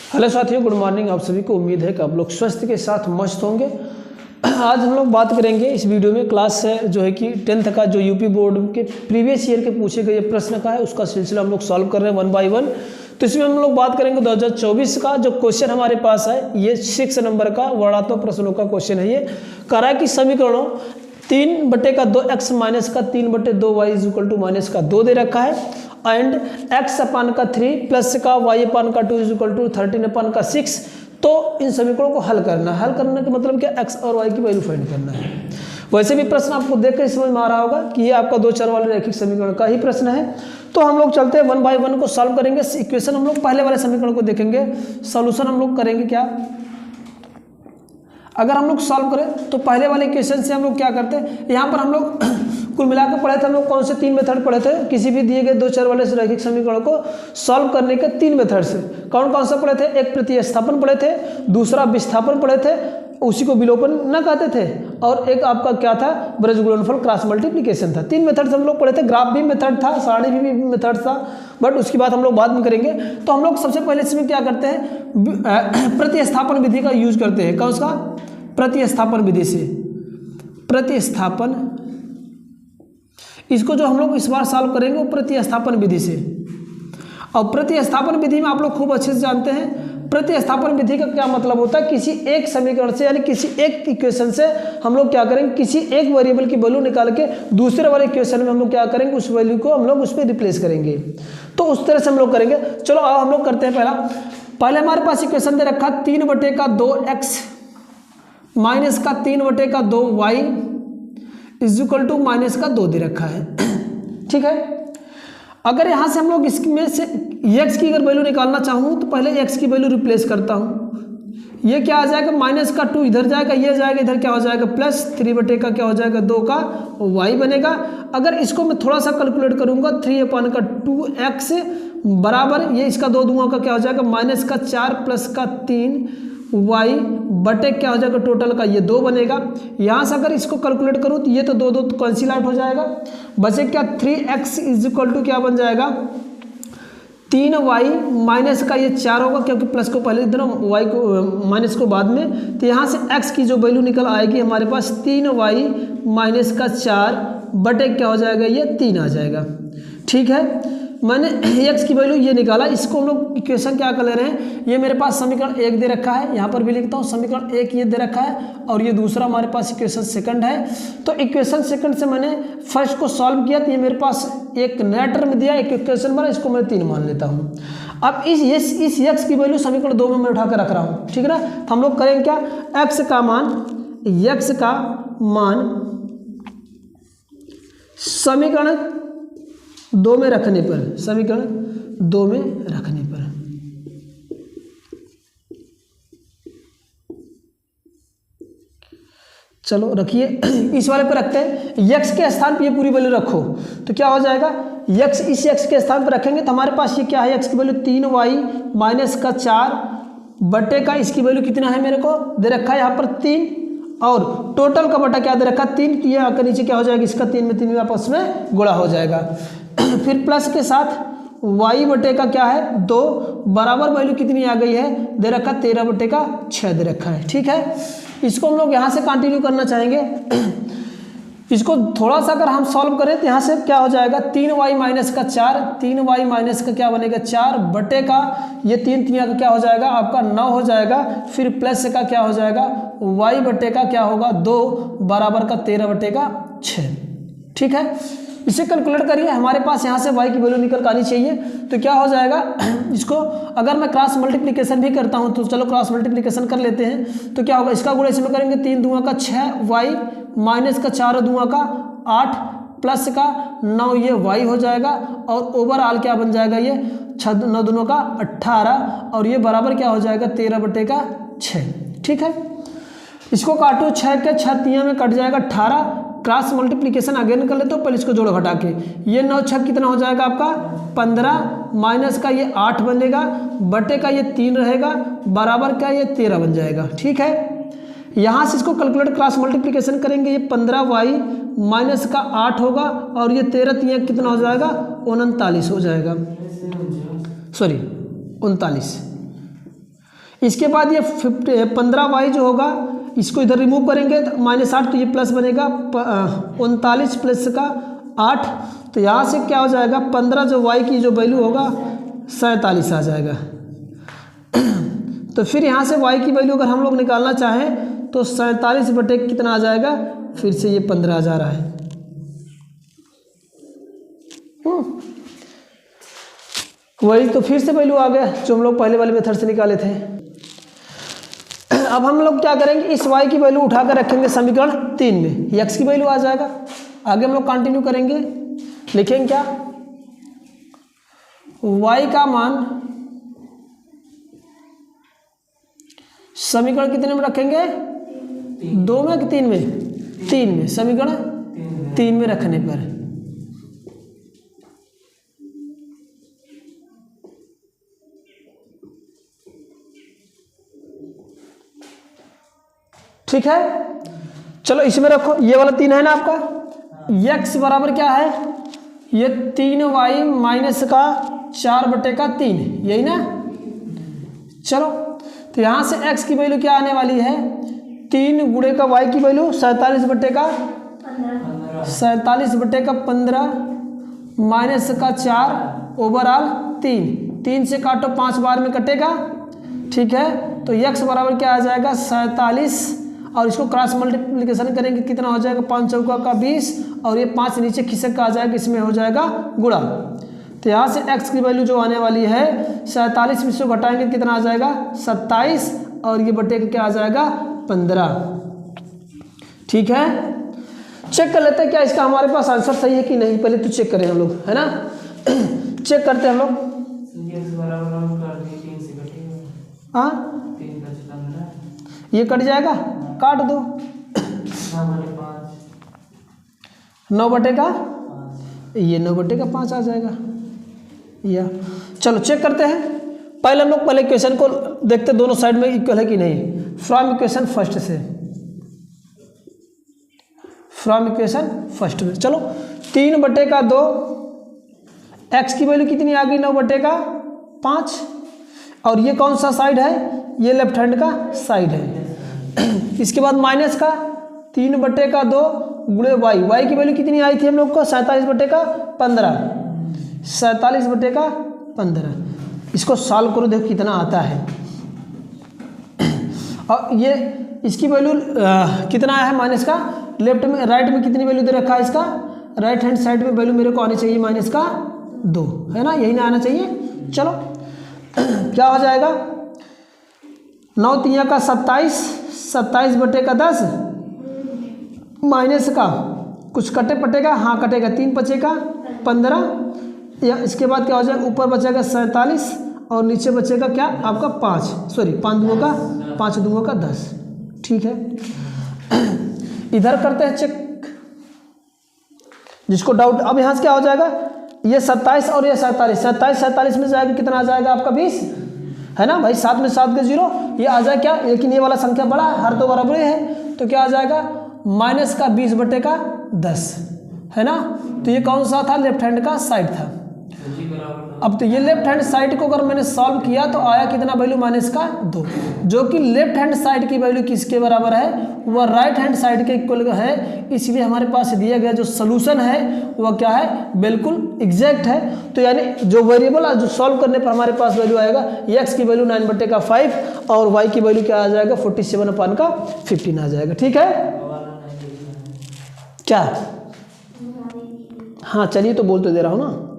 Hello साथियों, good morning. आप सभी को उम्मीद है कि आप लोग स्वस्थ के साथ मस्त होंगे। आज हम लोग बात करेंगे इस वीडियो में क्लास जो है कि 10th का जो यूपी बोर्ड के प्रीवियस ईयर के पूछे गए प्रश्न का है, उसका सिलसिला हम लोग सॉल्व कर रहे हैं 1 बाय 1। तो इसमें हम लोग बात करेंगे 2024 का जो क्वेश्चन हमारे पास है, ये 6 नंबर का वर्णात्मक प्रश्नों का क्वेश्चन है। ये कह रहा है कि समीकरणों 3/2 x माइनस का 3/2 y इक्वल टू माइनस का 2 दे रखा है एंड x अपान का 3 प्लस का y अपान का 2 इक्वल टू 13 अपान का 6। तो इन समीकरणों को हल करना है। हल करने का मतलब क्या, x और y की वैल्यू फाइंड करना है। वैसे भी प्रश्न आपको देख कर समझ में आ रहा होगा कि ये आपका 2 चर वाले रैखिक समीकरण का ही प्रश्न है। तो हम लोग चलते हैं 1 बाय 1 को सॉल्व करेंगे। इक्वेशन हम लोग पहले वाले समीकरण को देखेंगे, सॉल्यूशन हम लोग करेंगे क्या। अगर हम लोग सॉल्व करें तो पहले वाले इक्वेशन से हम लोग क्या करते हैं, यहाँ पर हम लोग कुल मिलाकर पढ़े थे हम लोग कौन से 3 मेथड पढ़े थे किसी भी दिए गए 2 चर वाले रैखिक समीकरण को सॉल्व करने के 3 मेथड से। कौन कौन सा पढ़े थे, एक प्रतिस्थापन पढ़े थे, दूसरा विस्थापन पढ़े थे, उसी को विलोपन न कहते थे, और एक आपका क्या था, ब्रज गुणनफल क्रॉस मल्टीप्लिकेशन था। 3 मेथड हम लोग पढ़े थे। ग्राफ भी मेथड था, सारणी भी मेथड था, बट उसकी बात हम लोग बाद में करेंगे। तो हम लोग सबसे पहले इसमें क्या करते हैं, प्रतिस्थापन विधि का यूज करते हैं। कौन सा, प्रतिस्थापन विधि से। प्रतिस्थापन, इसको जो हम लोग इस बार सॉल्व करेंगे वो प्रतिस्थापन विधि से। और प्रतिस्थापन विधि में आप लोग खूब अच्छे से जानते हैं प्रतिस्थापन विधि का क्या मतलब होता है। किसी एक समीकरण से यानी किसी एक इक्वेशन से हम लोग क्या करेंगे, किसी एक वेरिएबल की वैल्यू निकाल के दूसरे वाले इक्वेशन में हम लोग क्या करेंगे, उस वैल्यू को हम लोग उस पर रिप्लेस करेंगे। तो उस तरह से हम लोग करेंगे। चलो अब हम लोग करते हैं। पहले हमारे पास इक्वेशन दे रखा 3/2x माइनस का 3/2 y is equal to minus का 2 दे रखा है। ठीक है। अगर यहाँ से हम लोग इसमें से x की अगर वैल्यू निकालना चाहूँ तो पहले x की वैल्यू रिप्लेस करता हूँ। ये क्या आ जाएगा, माइनस का 2 इधर जाएगा, ये जाएगा इधर, क्या हो जाएगा प्लस 3/2 का क्या हो जाएगा 2 का y बनेगा। अगर इसको मैं थोड़ा सा कैलकुलेट करूँगा 3/2x बराबर ये इसका 2 दूंगा का क्या हो जाएगा माइनस का 4 प्लस का 3 y बटे क्या हो जाएगा टोटल का ये 2 बनेगा। यहाँ से अगर इसको कैलकुलेट करूँ तो ये तो 2 तो कैंसिल आउट हो जाएगा, बचे क्या 3x इज इक्वल टू क्या बन जाएगा 3y माइनस का ये 4 होगा, क्योंकि प्लस को पहले देना y को माइनस को बाद में। तो यहाँ से x की जो वैल्यू निकल आएगी हमारे पास 3y माइनस का 4 बटे क्या हो जाएगा ये 3 आ जाएगा। ठीक है, मैंने x की वैल्यू ये निकाला। इसको हम लोग इक्वेशन क्या कर ले रहे हैं, ये मेरे पास समीकरण 1 दे रखा है, यहाँ पर भी लिखता हूँ समीकरण 1 ये दे रखा है, और ये दूसरा हमारे पास इक्वेशन सेकंड है। तो इक्वेशन सेकंड से मैंने फर्स्ट को सॉल्व किया तो ये मेरे पास एक नया टर्म दिया, एक इक्वेशन बना, इसको मैं 3 मान लेता हूँ। अब इस x की वैल्यू समीकरण 2 में मैं उठा कर रख रहा हूँ। ठीक है ना। तो हम लोग करेंगे क्या, x का मान समीकरण 2 में रखने पर, समीकरण 2 में रखने पर चलो रखिए, इस वाले पर रखते हैं। x के स्थान पर ये पूरी वैल्यू रखो तो क्या हो जाएगा, x इस x के स्थान पर रखेंगे तो हमारे पास ये क्या है, x की वैल्यू 3y माइनस का 4 बटे का इसकी वैल्यू कितना है मेरे को दे रखा है यहाँ पर 3, और टोटल का बटा क्या दे रखा 3, तो ये आकर नीचे क्या हो जाएगा, इसका 3 में 3 आपस में गुणा हो जाएगा। फिर प्लस के साथ y बटे का क्या है 2 बराबर वैल्यू कितनी आ गई है दे रखा 13/6 दे रखा है। ठीक है, इसको हम लोग यहाँ से कंटिन्यू करना चाहेंगे। इसको थोड़ा सा अगर हम सॉल्व करें तो यहाँ से क्या हो जाएगा 3y माइनस का 4, 3y माइनस का क्या बनेगा 4 बटे का ये 3 का क्या हो जाएगा आपका 9 हो जाएगा। फिर प्लस का क्या हो जाएगा y बटे का क्या होगा 2 बराबर का 13/6। ठीक है, इसे कैलकुलेट करिए, हमारे पास यहाँ से y की वैल्यू निकल आनी चाहिए। तो क्या हो जाएगा, इसको अगर मैं क्रॉस मल्टीप्लिकेशन भी करता हूँ तो चलो क्रॉस मल्टीप्लिकेशन कर लेते हैं। तो क्या होगा, इसका गुणा इसमें करेंगे 3 दूंगा का 6y माइनस का 4 दूंगा का 8 प्लस का 9 ये y हो जाएगा, और ओवरऑल क्या बन जाएगा ये 9 दूनों का 18, और ये बराबर क्या हो जाएगा 13/6। ठीक है, इसको काटो 6 के 6 3 में कट जाएगा 18। क्रॉस मल्टीप्लिकेशन अगेन कर लेते हो, पहले इसको जोड़ो घटा के, ये 9 6 कितना हो जाएगा आपका 15 माइनस का ये 8 बनेगा बटे का ये 3 रहेगा बराबर का ये 13 बन जाएगा। ठीक है, यहाँ से इसको कैलकुलेट क्रॉस मल्टीप्लिकेशन करेंगे, ये 15y माइनस का 8 होगा, और ये 13 कितना हो जाएगा 39 हो जाएगा, सॉरी 39। इसके बाद ये 15y जो होगा इसको इधर रिमूव करेंगे तो -8, तो ये प्लस बनेगा 39 प्लस का 8, तो यहाँ से क्या हो जाएगा 15 जो y की जो वैल्यू होगा 47 आ जाएगा। तो फिर यहाँ से y की वैल्यू अगर हम लोग निकालना चाहें तो 47 बटे कितना आ जाएगा, फिर से ये 15,000 है। वही तो फिर से वैल्यू आ गया जो हम लोग पहले वाले मेथड से निकाले थे। अब हम लोग क्या करेंगे, इस y की वैल्यू उठाकर रखेंगे समीकरण 3 में, x की वैल्यू आ जाएगा। आगे हम लोग कंटिन्यू करेंगे, लिखेंगे क्या, y का मान समीकरण कितने में रखेंगे, 2 में कि 3 में, 3 में, समीकरण 3 में रखने पर ठीक है। चलो इसमें रखो, ये वाला 3 है ना आपका, x बराबर क्या है, ये 3y माइनस का 4 बटे का 3, यही ना। चलो तो यहाँ से x की वैल्यू क्या आने वाली है, 3 गुणे का y की वैल्यू 47 बटे का 15 माइनस का 4 ओवरऑल 3 से काटो 5 बार में कटेगा, ठीक है। तो x बराबर क्या आ जाएगा 47, और इसको क्रॉस मल्टीप्लिकेशन करेंगे कितना हो जाएगा, 5 चौका का 20, और ये 5 नीचे खिसक का आ जाएगा, इसमें हो जाएगा गुणा। तो यहाँ से x की वैल्यू जो आने वाली है 47 में से घटाएंगे कितना आ जाएगा 27, और ये बटे का क्या आ जाएगा 15, ठीक है। चेक कर लेते हैं क्या इसका हमारे पास आंसर सही है कि नहीं, पहले तो चेक करें हम लोग, है ना। चेक करते हैं हम लोग। हाँ ये कट जाएगा, काट दो, 9 बटे का, ये 9 बटे का 5 आ जाएगा। या चलो चेक करते हैं, पहले हम लोग पहले इक्वेशन को देखते दोनों साइड में इक्वल है कि नहीं। फ्रॉम इक्वेशन फर्स्ट से, फ्रॉम इक्वेशन फर्स्ट में, चलो 3 बटे का 2, x की वैल्यू कितनी आ गई 9 बटे का 5, और ये कौन सा साइड है, ये लेफ्ट हैंड का साइड है। इसके बाद माइनस का 3 बटे का 2 गुणे y की वैल्यू कितनी आई थी हम लोग को 47 बटे का 15, 47 बटे का 15। इसको सॉल्व करो, देखो कितना आता है। और ये इसकी वैल्यू कितना है माइनस का, लेफ्ट में राइट में कितनी वैल्यू दे रखा है इसका, राइट हैंड साइड में वैल्यू मेरे को आनी चाहिए माइनस का 2, है ना, यही ना आना चाहिए। चलो क्या हो जाएगा, 9 तिया का 27 बटे का 10 माइनस का कुछ कटे पटेगा, हाँ कटेगा, 3 बचेगा 15, या इसके बाद क्या हो जाएगा, ऊपर बचेगा 47 और नीचे बचेगा क्या आपका 5, सॉरी 5 दूंगा का 10, ठीक है। इधर करते हैं चेक, जिसको डाउट। अब यहाँ से क्या हो जाएगा, ये 27 और ये 47 में जाएगा कितना आ जाएगा आपका 20, है ना भाई, 7 में 7 के 0, ये आ जाए क्या, लेकिन ये वाला संख्या बड़ा है, हर दो बराबर है, तो क्या आ जाएगा माइनस का 20 बटे का 10, है ना। तो ये कौन सा था, लेफ्ट हैंड का साइड था। अब तो ये लेफ्ट हैंड साइड को अगर मैंने सॉल्व किया तो आया कितना वैल्यू माइनस का 2, जो कि लेफ्ट हैंड साइड की वैल्यू किसके बराबर है, वह राइट हैंड साइड के इक्वल है। इसलिए हमारे पास दिया गया जो सोल्यूशन है वह क्या है, बिल्कुल एग्जैक्ट है। तो यानी जो वेरिएबल जो सॉल्व करने पर हमारे पास वैल्यू आएगा, एक्स की वैल्यू 9 बटे का 5 और वाई की वैल्यू क्या आ जाएगा 47/15 आ जाएगा, ठीक है। क्या, हाँ चलिए तो बोल तो दे रहा हूँ ना।